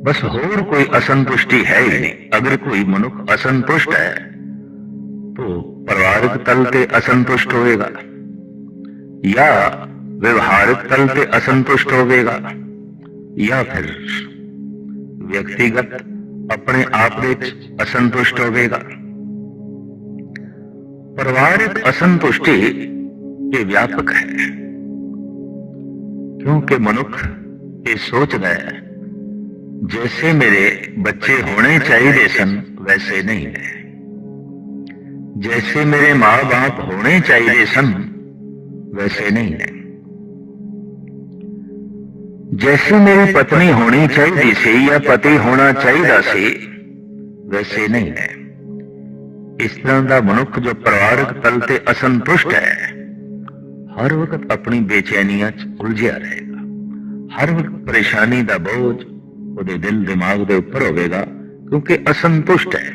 बस होर कोई असंतुष्टि है ही नहीं। अगर कोई मनुख असंतुष्ट है तो परिवारिक तल पे असंतुष्ट होएगा या व्यवहारिक तल पे असंतुष्ट होवेगा या फिर व्यक्तिगत अपने आप विच असंतुष्ट होवेगा। परिवारिक असंतुष्टि ये व्यापक है क्योंकि मनुख ये सोचता है जैसे मेरे बच्चे होने चाहिए सन वैसे नहीं है, जैसे मेरे माँ बाप होने चाहिए सन वैसे नहीं है, जैसे मेरी पत्नी होनी चाहिए सी या पति होना चाहिए सी वैसे नहीं है। इस तरह का मनुख जो परिवारक तल पे असंतुष्ट है हर वक्त अपनी बेचैनियां उलझिया रहेगा, हर वक्त परेशानी का बोझ ਉਹਦੇ दिल दिमाग के उपर होगा क्योंकि असंतुष्ट है।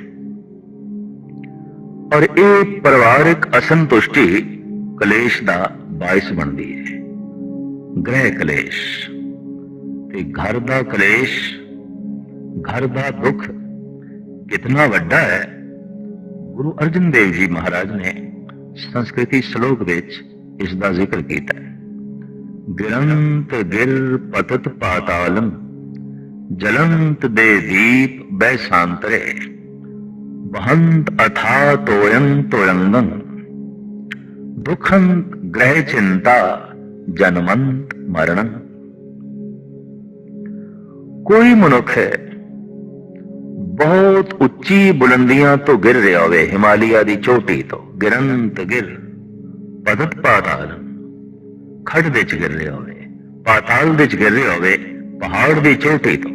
और ये परिवारिक असंतुष्टि कलेश का बायस बनती है। गृह कलेश ते घर का कलेश, घर का दुख कितना वड्डा है। गुरु अर्जन देव जी महाराज ने संस्कृति श्लोक विच इसका जिक्र किया। गिरंत गिर पतत पातालम जलंत दे दीप बैसांतरे बहंत अथा तोयं तोयंगं दुखंत ग्रह चिंता जन्मंत मरणं। कोई मनुख है बहुत उच्ची बुलंदियां तो गिर रहा हो, हिमालय की चोटी तो गिरंत गिर पतत पाताल खड़ विच गिर रहा हो, पाताल विच गिर रहा हो, पहाड़ की चोटी तो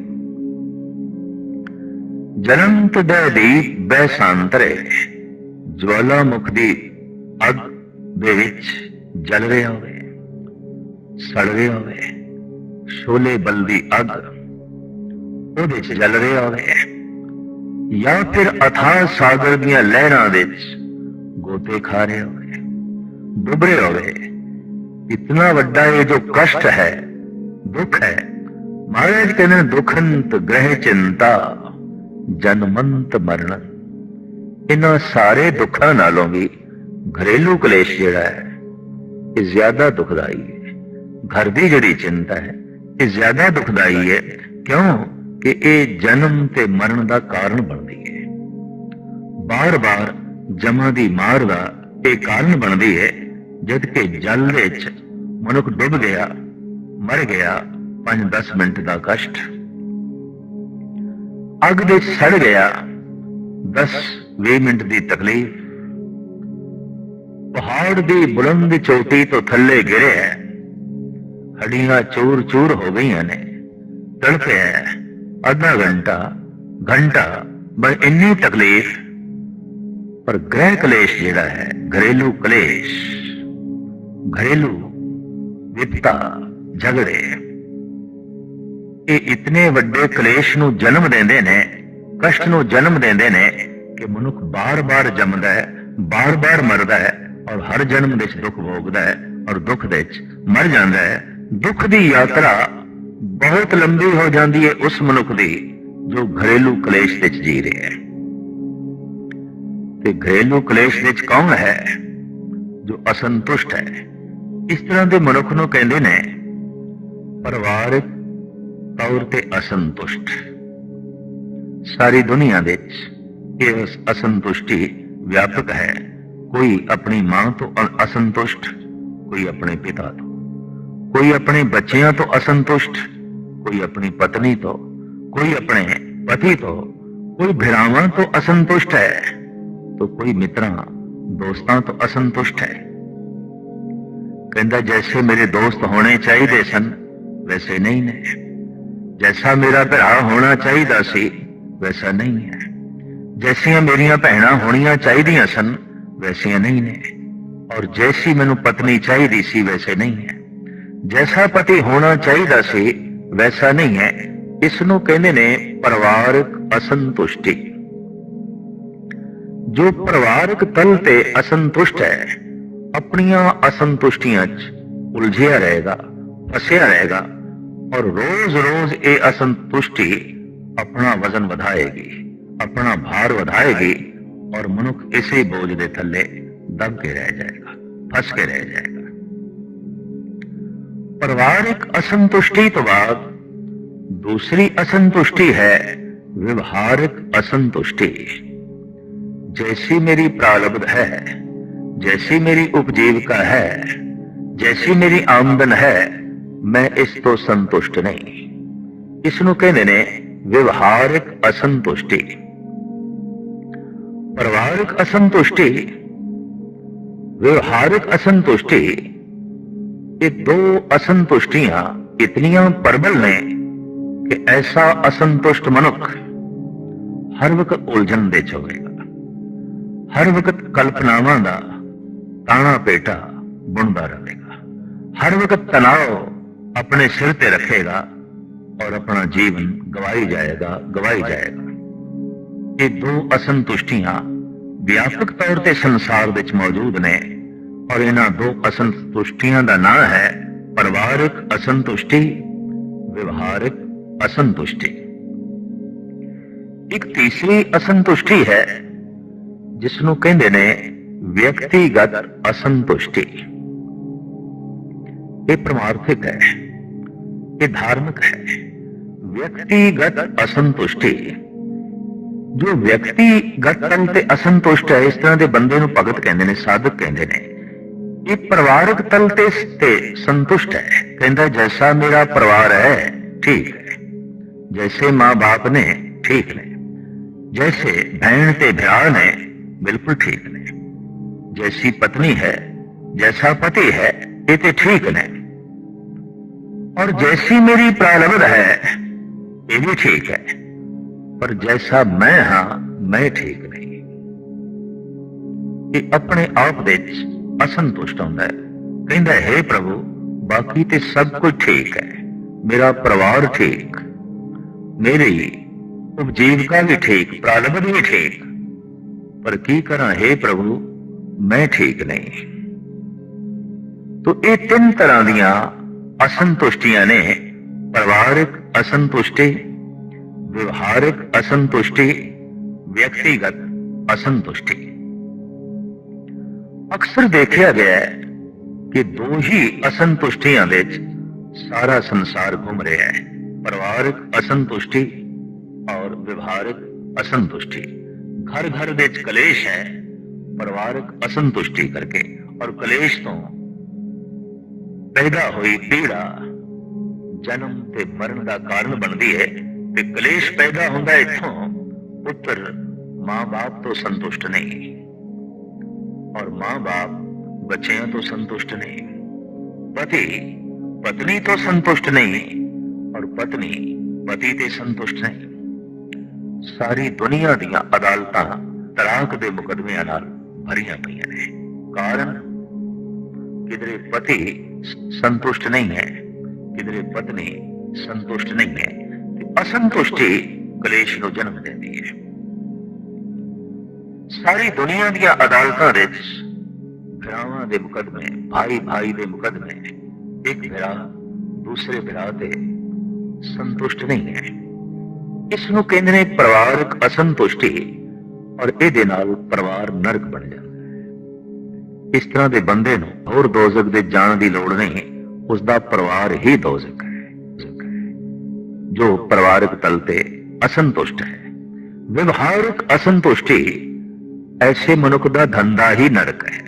जलंत दे दीप बैसांतरे ज्वालामुख दी अग दे विच जल रहा होवे, सड़ रहा होवे, शोले बलदी अग ਉਹਦੇ ਚ जल रहा होवे या फिर अथाह सागर दियां लहरां विच गोते खा रहे होवे, डुब रहे होवे। इतना वड्डा ये जो कष्ट है, दुख है, महाराज कहने दुखंत ग्रह चिंता जन्मंत मरण। इन्हां सारे दुखों नालों भी घरेलू कलेश जिहड़ा है ये ज्यादा दुखदाई है। घर की जिहड़ी चिंता है ये ज्यादा दुखदाई है। क्यों कि ये जन्म ते मरण का कारण बनती है। बार बार जमा की मार का यह कारण बनती है। जबकि जल विच मनुख डुब गया, मर गया, 5-10 मिनट का कष्ट, अग विच सड़ गया, 10-20 मिनट की तकलीफ, पहाड़ की बुलंद चोटी तो थले गिरे है, हड्डियां चूर चूर हो गई ने, तड़पे है आधा घंटा घंटा, बस इन्नी तकलीफ। पर गृह कलेश जिहड़ा है, घरेलू कलेश, घरेलू विपता झगड़े, ये इतने वड्डे कलेश नूं जन्म देंदे ने, कष्ट नूं जन्म देंदे ने कि मनुख बार बार जमदा है, बार बार मरदा है और हर जन्म विच दुख भोगदा है और दुख विच मर जांदा है। दुख दी यात्रा बहुत लंबी हो जाती है उस मनुख दी जो घरेलू कलेश विच जी रहा है। ते घरेलू कलेश विच कौन है? जो असंतुष्ट है। इस तरह के मनुख नूं कहंदे ने परिवारिक तौर ते असंतुष्ट। सारी दुनिया विच ये असंतुष्टि व्यापक है। कोई अपनी मां तो असंतुष्ट, कोई अपने पिता तो, कोई अपने बच्चियां तो असंतुष्ट, कोई अपनी पत्नी तो, कोई अपने पति तो, कोई भिरावां तो असंतुष्ट है, तो कोई मित्रां दोस्तां तो असंतुष्ट है। कहंदा जैसे मेरे दोस्त होने चाहिए सन वैसे नहीं ने, जैसा मेरा भरा होना चाहिए सी वैसा नहीं है, जैसियां मेरियां भैणां होनियां चाहिए सन वैसियां नहीं ने, और जैसी मैनू पत्नी चाहिए सी वैसे नहीं है, जैसा पति होना चाहिए सी वैसा नहीं है। इसनों कहते ने परिवारक असंतुष्टि। जो परिवारक तल पे असंतुष्ट है अपनियां असंतुष्टियां उलझिया रहेगा, फसिया रहेगा और रोज रोज ये असंतुष्टि अपना वजन ਵਧਾਏਗੀ, अपना भार ਵਧਾਏਗੀ और मनुख इसे बोझ के थले दब के रह जाएगा, फंस के रह जाएगा। परिवारिक असंतुष्टि तो बाद दूसरी असंतुष्टि है व्यवहारिक असंतुष्टि। जैसी मेरी प्रारब्ध है, जैसी मेरी उपजीविका है, जैसी मेरी आमदन है, मैं इस तो संतुष्ट नहीं। इसनों कहते ने व्यवहारिक असंतुष्टि। परिवारिक असंतुष्टि, व्यवहारिक असंतुष्टि, ये दो असंतुष्टियां इतनियां प्रबल ने कि ऐसा असंतुष्ट मनुख हर वक्त उलझन दे होगा, हर वक्त कल्पनावां दा ताना पेटा बुनदा रहेगा, हर वक्त तनाव अपने सिर ते रखेगा और अपना जीवन गवाई जाएगा। ये दो असंतुष्टियां व्यापक तौर ते संसार विच मौजूद ने और इन्हां दो असंतुष्टियां दा नाम है परिवारिक असंतुष्टि, व्यवहारिक असंतुष्टि। एक तीसरी असंतुष्टि है जिसनों कहंदे ने व्यक्तिगत असंतुष्टि। ये परमार्थिक है, ये धार्मिक है। व्यक्तिगत असंतुष्टि, जो व्यक्तिगत तल ते असंतुष्ट है, इस तरह के बंदे नूं भगत कहंदे ने, साधक कहंदे ने। ये परिवारक तल ते संतुष्ट है, कहंदा जैसा मेरा परिवार है ठीक है, जैसे मां बाप ने ठीक ने, जैसे बहन ते भरा ने बिल्कुल ठीक ने, जैसी पत्नी है, जैसा पति है, ये तो ठीक ने, और जैसी मेरी प्रारब्ध है ये भी ठीक है, पर जैसा मैं हां मैं ठीक नहीं। ये अपने आप दे असंतुष्ट होता है, कहता है हे प्रभु बाकी ते सब कुछ ठीक है, मेरा परिवार ठीक, मेरी उपजीविका भी ठीक, प्रारब्ध भी ठीक, पर की करा हे प्रभु मैं ठीक नहीं। तो ये तीन तरह दियां असंतुष्टियां ने, परिवारिक असंतुष्टि, व्यवहारिक असंतुष्टि, व्यक्तिगत असंतुष्टि। अक्सर देखा गया है कि दो ही असंतुष्टियां विच सारा संसार घूम रहा है, परिवारिक असंतुष्टि और व्यवहारिक असंतुष्टि। घर घर विच कलेश है परिवारिक असंतुष्टि करके, और कलेश तो पैदा हुई पीड़ा जन्म ते मरण का कारण बनती है। ते कलेश पैदा होता इत्थों, पुत्र मां बाप तो संतुष्ट नहीं और मां बाप बच्चियां तो संतुष्ट नहीं, पति पत्नी तो संतुष्ट नहीं और पत्नी पति ते संतुष्ट नहीं। सारी दुनिया दियां अदालतां तलाक दे मुकदमियां नाल भरियां पईयां ने। कारण किधरे पति संतुष्ट नहीं है, किधरे पत्नी संतुष्ट नहीं है। असंतुष्टि कलेश को जन्म देती है। सारी दुनिया दियां अदालतां विच भरावां दे मुकदमे, भाई भाई दे मुकदमे, एक भरा दूसरे भरा ते संतुष्ट नहीं है। इसनूं कहंदे ने परिवारक असंतुष्टि, और इहदे नाल परिवार नरक बन जाता है। इस तरह के बंदे नूं होर दोजख दे जाण दी लोड़ नहीं, उसका परिवार ही दोजख है। जो परिवारक तल ते असंतुष्ट है। व्यवहारिक असंतुष्टि, ऐसे मनुख का धंधा ही नरक है,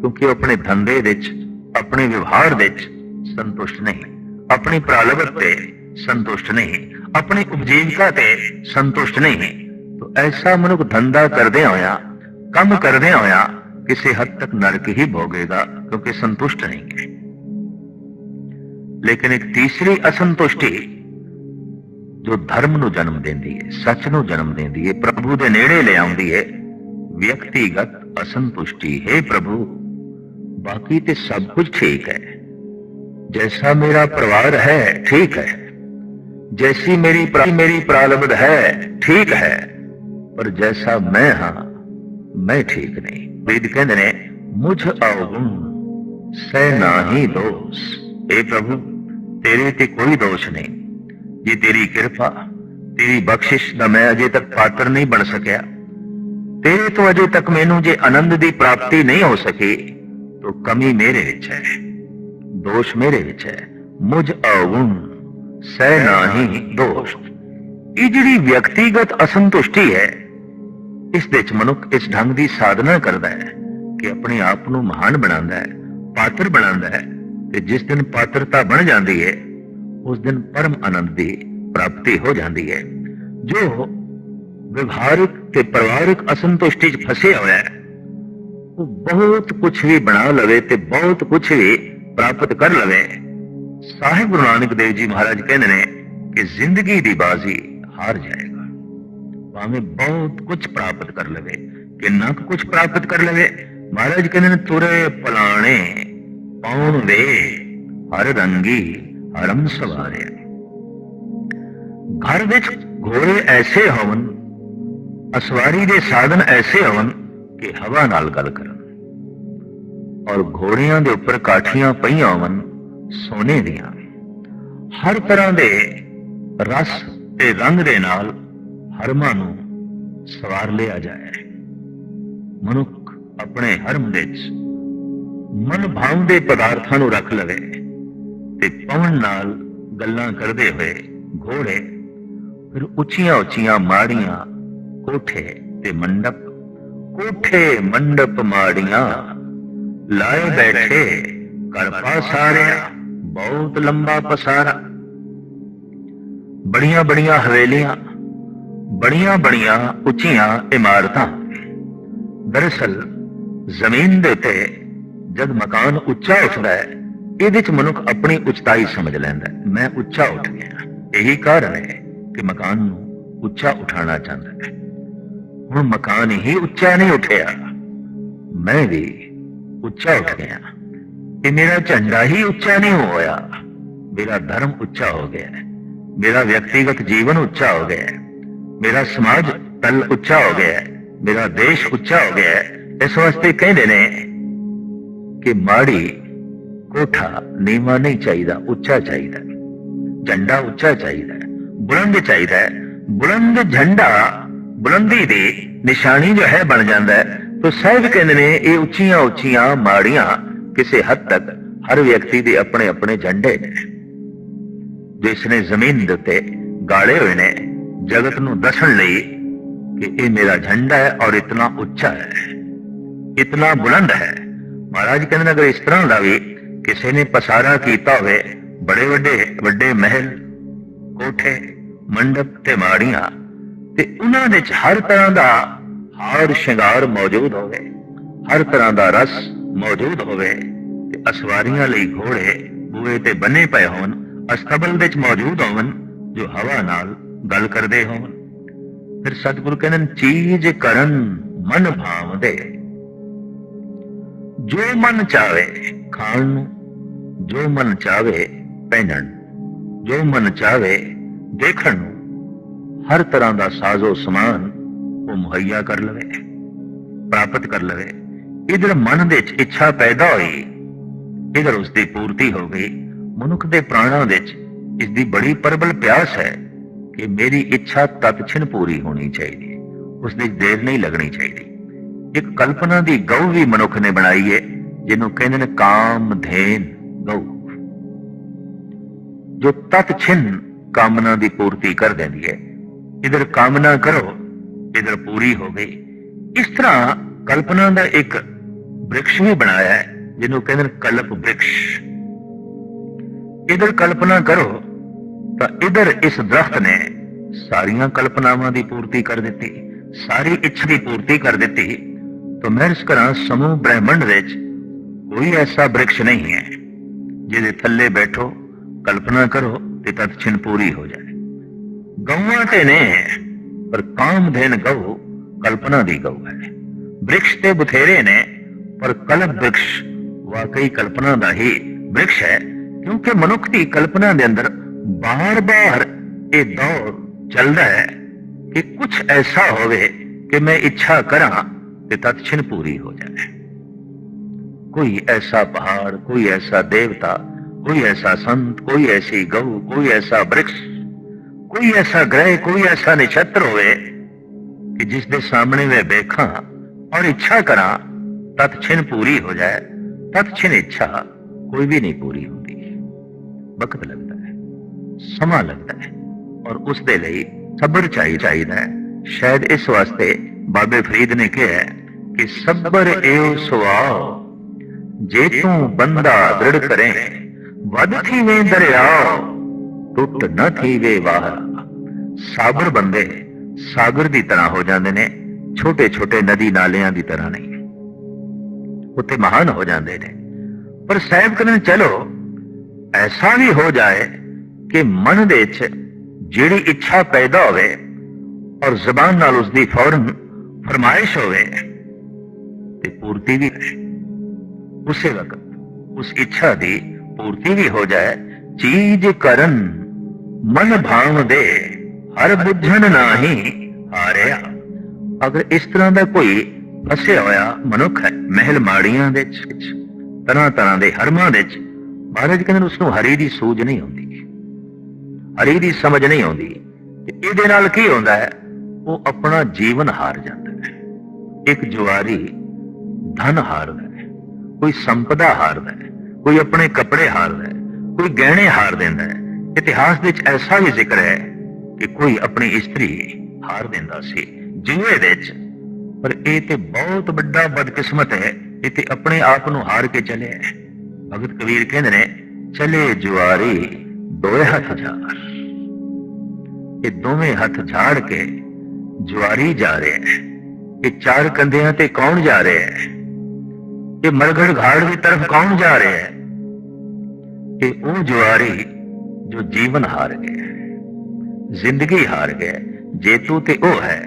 क्योंकि अपने धंधे विच, अपने व्यवहार विच संतुष्ट नहीं, अपनी प्रारब्ध ते संतुष्ट नहीं, अपनी उपजीविका ते संतुष्ट नहीं। तो ऐसा मनुख धंधा करदे होया, काम करदे होया किसी हद तक नरक ही भोगेगा, क्योंकि संतुष्ट नहीं है। लेकिन एक तीसरी असंतुष्टि जो धर्म नूं जन्म देंदी है, सच नूं जन्म देंदी है, प्रभु दे नेड़े ले आउंदी है, व्यक्तिगत असंतुष्टि। हे प्रभु बाकी ते सब कुछ ठीक है, जैसा मेरा परिवार है ठीक है, जैसी मेरी प्रारब्ध है ठीक है, पर जैसा मैं हां मैं ठीक नहीं। वेद कहते ने मुझ अवगुण सह नाही दोष। हे प्रभु तेरे ते कोई दोष नहीं, ये तेरी कृपा, तेरी बख्शिश दा मैं अजे तक पात्र नहीं बन सकिया। तेरे तो अजे तक मैनू जे आनंद की प्राप्ति नहीं हो सकी तो कमी मेरे विच है, दोष मेरे विच है। मुझ अवगुण सह नाही दोष। ये जिहड़ी व्यक्तिगत असंतुष्टि है, इस दे च मनुख इस ढंग की साधना करता है कि अपने आप को महान बनाता है, पात्र बनाता है। ते जिस दिन पात्रता बन जाती है उस दिन परम आनंद की प्राप्ति हो जाती है। जो व्यवहारिक ते परिवारिक असंतुष्टि च फसे हुआ है वो बहुत कुछ भी बना लवे ते बहुत कुछ भी प्राप्त कर लवे। साहिब गुरु नानक देव जी महाराज कहते हैं कि जिंदगी की बाजी हार जाएगा। भावें बहुत कुछ प्राप्त कर लवे, किन्ना कुछ प्राप्त कर लवे। महाराज कहते हैं तुरे पलाने पाउन वे हर रंगी हरम सवारे। घर विच घोड़े ऐसे होवन, असवारी दे साधन ऐसे होवन कि हवा नाल गल करन, और घोड़ियां दे उपर काठियां पईयां होवन सोने दियां। हर तरह दे रस ते रंग दे नाल हरमां नूं सवार लिया जाए। मनुख अपने हरम विच मन भाव दे पदार्थां नूं रख लवे ते पवन नाल गल्लां करदे हुए घोड़े फिर उच्चियां उच्चियां माड़ियां कोठे ते मंडप, कोठे मंडप माड़ियां लाए बैठे कर पासारिया बहुत लंबा पसारा। बड़ियां बड़ियां हवेलियां, बड़ियां बड़ियां उच्चियां इमारतां। दरअसल जमीन दे उत्ते जब मकान उच्चा उठता है, इहदे च मनुख अपनी उच्चाई समझ लैंदा है, मैं उच्चा उठ गया। यही कारण है कि मकान नूं उच्चा उठाना चाहता है। हुण मकान ही उच्चा नहीं उठिया, मैं भी उच्चा उठ गया। ये मेरा झंडा ही उच्चा नहीं होया, मेरा धर्म उच्चा हो गया है, मेरा व्यक्तिगत जीवन उच्चा हो गया है, मेरा समाज तल उच्चा हो गया है, मेरा देश उच्चा हो गया है। इस वास्ते कहते ने कि माड़ी कोठा नीवा नहीं चाहिए, उच्चा चाहिए। झंडा उच्चा चाहिए, बुलंद चाहिए। बुलंद झंडा बुलंदी दी निशानी जो है बन जाता है। तो साहिब कहते ने ये उच्चियां उच्चियां माड़ियां किसी हद तक हर व्यक्ति दे अपने अपने झंडे ने, जिसने जमीन दे उत्ते गाड़े हुए ने जगत नूं दसन लई कि ये मेरा झंडा है और इतना उच्चा है, इतना बुलंद है। महाराज कहते अगर इस तरह का भी किसी ने पसारा किया हुए, बड़े वड्डे वड्डे महल कोठे मंडप ते माड़ियां ते उन्हां दे च हर तरह का हार श्रृंगार मौजूद होवे, हर तरह का रस मौजूद होवे ते असवारियां लई घोड़े बूए ते बने पए होवन, अस्तबल दे च मौजूद होवन जो हवा नाल गल करदे होवन। फिर सतगुरु कहन चीज करन मन भाव दे, जो मन चावे खाण नूं, जो मन चावे पहनण, जो मन चावे देखण नूं, हर तरह का साजो समान वो मुहैया कर लवे, प्राप्त कर लवे। इधर मन दे च इच्छा पैदा हुई, इधर उसकी पूर्ति हो गई। मनुख दे प्राणों दे च इसकी बड़ी प्रबल प्यास है कि मेरी इच्छा तत्क्षण पूरी होनी चाहिए, उसकी देर नहीं लगनी चाहिए। एक कल्पना की गऊ भी मनुख ने बनाई है जिन्हों कहते हैं काम धेन गऊ, जो तत्क्षण कामना की पूर्ति कर देती है। इधर कामना करो इधर पूरी हो गई। इस तरह कल्पना का एक वृक्ष भी बनाया है जिन्हों कहते हैं कल्प वृक्ष। इधर कल्पना करो तो इधर इस दरख्त ने सारिया कल्पनावां की पूर्ति कर दी, सारी इच्छा की पूर्ति कर दी। तो मैं इस करा समूह ब्रह्मंड विच कोई ऐसा वृक्ष नहीं है जिहदे थल्ले बैठो कल्पना करो ते तत्क्षण पूरी हो जाए। गौवां ते ने पर कामधेन गऊ कल्पना दी गऊ है। वृक्ष ते बथेरे ने पर कल्प वृक्ष वाकई कल्पना का ही वृक्ष है, क्योंकि मनुख की कल्पना के अंदर बार बार ये दौर चलता है कि कुछ ऐसा होवे कि मैं इच्छा करा ते तत्क्षण पूरी हो जाए। कोई ऐसा पहाड़, कोई ऐसा देवता, कोई ऐसा संत, कोई ऐसी गऊ, कोई ऐसा वृक्ष, कोई ऐसा ग्रह, कोई ऐसा नक्षत्र होवे कि जिसके सामने मैं देखा और इच्छा करा तत्छिन पूरी हो जाए। तत्छिन इच्छा कोई भी नहीं पूरी होती, वक्त लगता है, समा लगता है, और उस दे ਲਈ सबर चाहिदा है। शायद इस वास्ते बाबे फरीद ने कहा कि सबर एओ सुआओ जे तू बंदा दृढ़ करे, वध थी वे दरियाओ टुट न थी वे वाह। साबर बंदे सागर की तरह हो जाते ने, छोटे छोटे नदी नालियां की तरह नहीं, उत्थे महान हो जाते ने। पर साहिब कहते चलो ऐसा भी हो जाए कि मन दे च जिहड़ी इच्छा पैदा होवे और जबान नाल उसकी फौरन फरमाइश होवे ते पूर्ति भी उसे वक्त उस इच्छा की पूर्ति भी हो जाए। चीज करन मन भाव दे हर बुझन नाही हारिया। अगर इस तरह का कोई फसिया होया मनुख है महल माड़ियां दे तरह तरह के हरमां दे, महाराज कहते उसनूं हरी की सूझ नहीं होती, हरी की समझ नहीं आती। इहदे नाल की होंदा है, वो अपना जीवन हार जाता है। एक जुआरी धन हारदा है, कोई संपदा हारदा है, कोई अपने कपड़े हारदा है, कोई गहने हार देंदा है। इतिहास विच ऐसा भी जिक्र है कि कोई अपनी स्त्री हार देंदा सी जुए विच। पर यह तो बहुत बड़ा बदकिस्मत है, ये तो अपने आप को हार के चले। भगत कबीर कहते ने चले जुआरी दोए हथ झाड़। ये दोवें हथ झाड़ के जुआरी जा रहे हैं। ये चार कंधियां ते कौन जा रहे हैं? ये मरगढ़ घाड़ की तरफ कौन जा रहे हैं? ये वो जुआरी जो जीवन हार गए, जिंदगी हार गए। जेतू ते वो है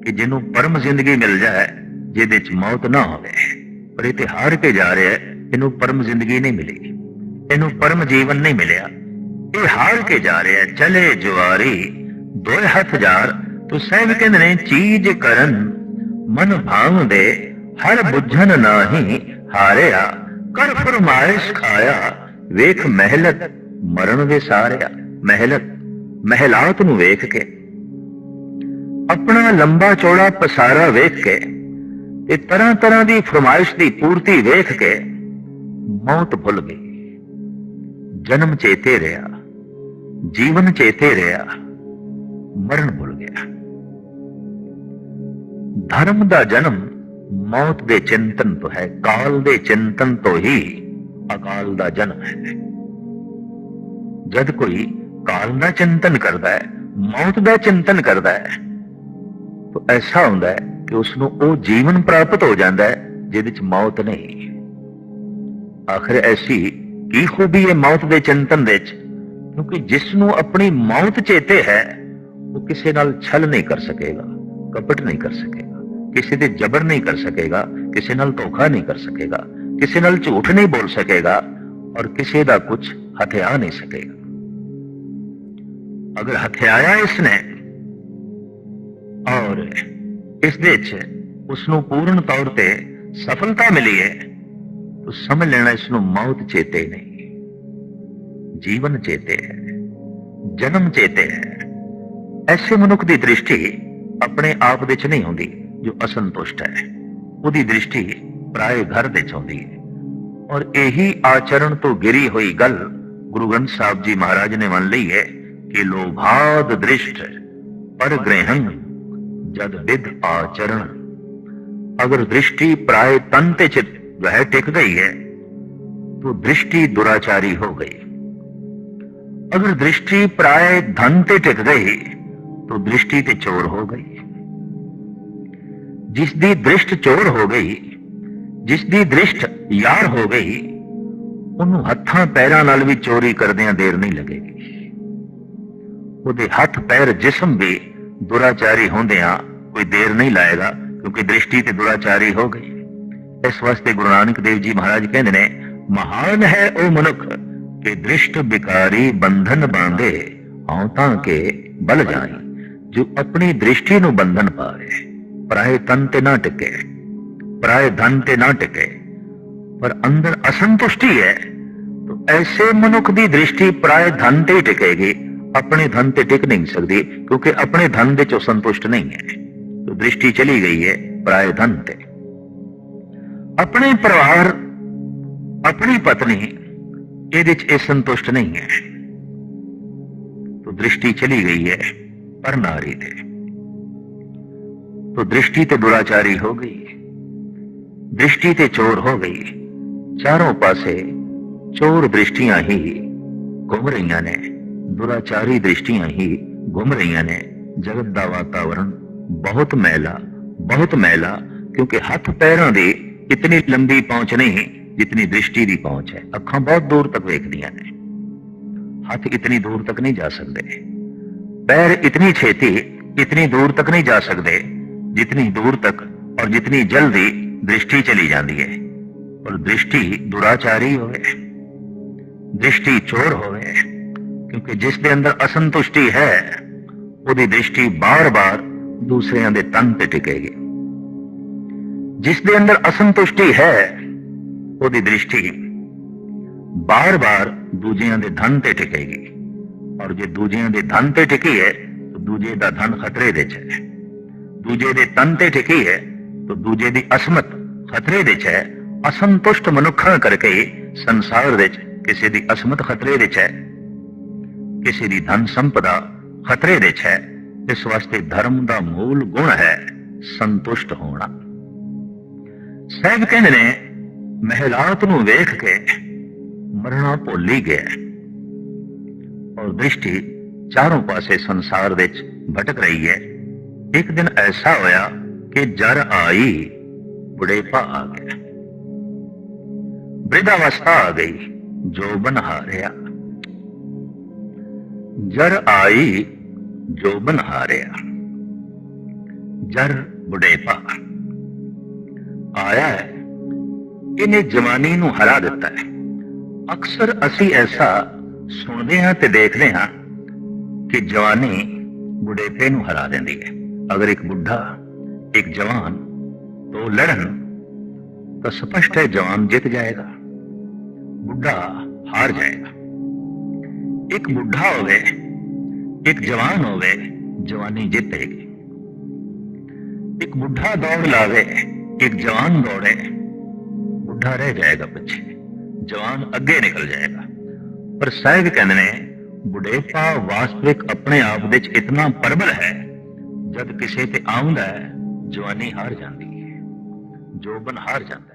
कि जिन्हों परम जिंदगी मिल जाए जिहदे च मौत ना होवे। पर ये हार के जा रहे हैं, इन्हों परम जिंदगी नहीं मिली, इन्हों परम जीवन नहीं मिलिया। ये हार के जा रहे हैं। चले जुआरी दोए हथ जार। तो साहिब कहते ने चीज करन मन भाव दे हर बुझन नाही हारिया। कर फरमाइश खाया वेख महलत मरण वे सारिया। महलत महलात नूं वेख के, अपना लंबा चौड़ा पसारा वेख के, ते तरह तरह की फरमाइश की पूर्ति वेख के मौत भुल गई। जन्म चेते रहा, जीवन चेते रहा, मरण भुल गया। धर्म का जन्म मौत के चिंतन तो है, काल के चिंतन तो ही अकाल का जन्म है। जद कोई काल का चिंतन करता है, मौत का चिंतन करता है, तो ऐसा होता है कि उसनों वो जीवन प्राप्त हो जाता है जिहदे च मौत नहीं। आखिर ऐसी की खूबी है मौत के चिंतन दे, क्योंकि जिसनों अपनी मौत चेते है वो किसी नाल छल नहीं कर सकेगा, कपट नहीं कर सकेगा, किसी दे जबर नहीं कर सकेगा, किसी नाल धोखा नहीं कर सकेगा, किसी नाल झूठ नहीं बोल सकेगा, और किसी का कुछ हथिया नहीं सकेगा। अगर हथियाया इसने और इस दे उसनों पूर्ण तौर पे सफलता मिली है, तो समझ लेना इसनों मौत चेते नहीं, जीवन चेते है, जन्म चेते है। ऐसे मनुख की दृष्टि अपने आप दे च नहीं होंदी जो असंतुष्ट है, उदी दृष्टि पराए घर दे च होंदी है। और यही आचरण तो गिरी हुई गल गुरु ग्रंथ साहब जी महाराज ने मान ली है कि लोभाद दृष्ट पर ग्रहण जद विद आचरण। अगर दृष्टि प्राय तन ते चित वह टिक गई है तो दृष्टि दुराचारी हो गई। अगर दृष्टि प्राय धन ते टिक गई तो दृष्टि ते चोर हो गई। जिसदी दृष्ट चोर हो गई, जिसदी दृष्ट यार हो गई, उन्होंने हत्थां पैरां नाल भी चोरी करदियां देर नहीं लगेगी। उहदे हथ पैर जिस्म भी दुराचारी होंदियां कोई देर नहीं लाएगा, क्योंकि दृष्टि ते दुराचारी हो गई। इस वास्ते गुरु नानक देव जी महाराज कहते ने महान है ओ मनुख के दृष्ट बिकारी बंधन बांधे औंतां के बल जाई। जो अपनी दृष्टि नु बंधन पावे, पराए तन ते ना टिके, पराए धन ते ना टिके, पर अंदर असंतुष्टि है, तो ऐसे मनुख की दृष्टि पराए धन ते टिकेगी, अपने धन ते टिक नहीं सकती, क्योंकि अपने धन दे चो संतुष्ट नहीं है। तो दृष्टि चली गई है पराए धन ते। अपने परिवार, अपनी पत्नी ये संतुष्ट नहीं है, तो दृष्टि चली गई है पर नारी ते। तो दृष्टि ते दुराचारी हो गई, दृष्टि ते चोर हो गई। चारों पासे चोर दृष्टियां ही घूम रही ने, दुराचारी दृष्टियां ही घूम रही ने। जगत का वातावरण बहुत मैला, क्योंकि हाथ पैरों की इतनी लंबी पहुंच नहीं जितनी दृष्टि की पहुंच है। अखां बहुत दूर तक वेखदियां ने, हाथ इतनी दूर तक नहीं जा सकते, पैर इतनी छेती इतनी दूर तक नहीं जा सकते जितनी दूर तक और जितनी जल्दी दृष्टि चली जाती है। और दृष्टि दुराचारी होवे, दृष्टि चोर होवे, क्योंकि जिस दे अंदर असंतुष्टि है उसकी दृष्टि बार बार दूसरिਆਂ ਦੇ तन ते टिकेगी। जिस दे अंदर असंतुष्टि है उसकी दृष्टि बार बार दूजिਆਂ ਦੇ धन ते टिकेगी। और जे दूजिਆਂ ਦੇ धन ते टिकी है तो दूजे का धन खतरे दे च है, दूजे के तन ते टिकी है तो दूजे की असमत खतरे दे च है। असंतुष्ट मनुखा करके ही संसार दे किसी की असमत खतरे दे च है, किसी की धन संपदा खतरे दे च है। इस वास्ते धर्म का मूल गुण है संतुष्ट होना। साहब कहते ने महलात नूं वेख के मरना भुल ही गया, और दृष्टि चारों पासे संसार विच भटक रही है। एक दिन ऐसा होया कि जर आई, बुढ़ेपा आ गया, वृद्धावस्था आ गई, जोबन हारिया। जर आई जोबन हारिया, जर बुढ़ेपा आया है, इन्हें जवानी नूं हरा दिता है। अक्सर असी ऐसा सुनते हैं ते देखते हैं कि जवानी बुढ़ेपे नूं हरा देती है। अगर एक बुढ़ा एक जवान तो लड़न तो स्पष्ट है जवान जीत जाएगा, बुढ़ा हार जाएगा। एक बुढ़ा होवे एक जवान होवे, जवानी जीतेगी। एक बुढ़ा दौड़ लावे, एक जवान दौड़े, बुढ़ा रह जाएगा पीछे, जवान अगे निकल जाएगा। पर साहब कहते ने बुढ़ेपा वास्तविक अपने आप विच इतना प्रबल है, जब किसी ते आउंदा है जवानी हार जाती है, जोबन हार जाता है।